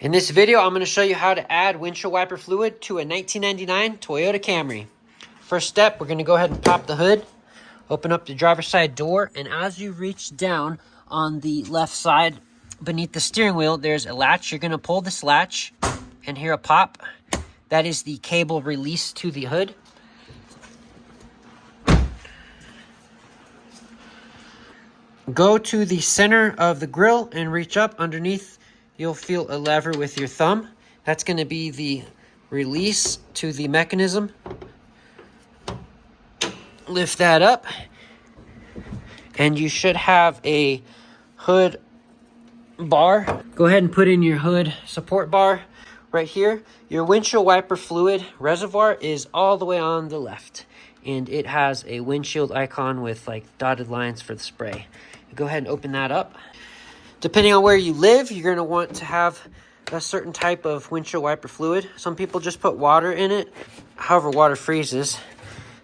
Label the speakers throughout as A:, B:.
A: In this video, I'm going to show you how to add windshield wiper fluid to a 1999 Toyota Camry. First step, we're going to go ahead and pop the hood, open up the driver's side door, and as you reach down on the left side beneath the steering wheel, there's a latch. You're going to pull this latch and hear a pop. That is the cable release to the hood. Go to the center of the grill and reach up underneath. You'll feel a lever with your thumb. That's going to be the release to the mechanism. Lift that up, and you should have a hood bar. Go ahead and put in your hood support bar right here. Your windshield wiper fluid reservoir is all the way on the left, and it has a windshield icon with like dotted lines for the spray. Go ahead and open that up. Depending on where you live, you're going to want to have a certain type of windshield wiper fluid. Some people just put water in it. However, water freezes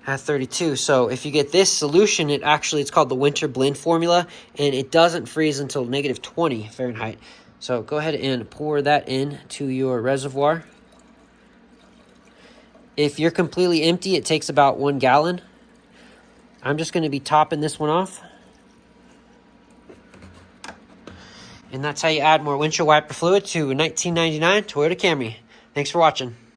A: at 32. So if you get this solution, it's called the winter blend formula, and it doesn't freeze until -20 Fahrenheit. So go ahead and pour that in to your reservoir. If you're completely empty, it takes about 1 gallon. I'm just going to be topping this one off. And that's how you add more windshield wiper fluid to a 1999 Toyota Camry. Thanks for watching.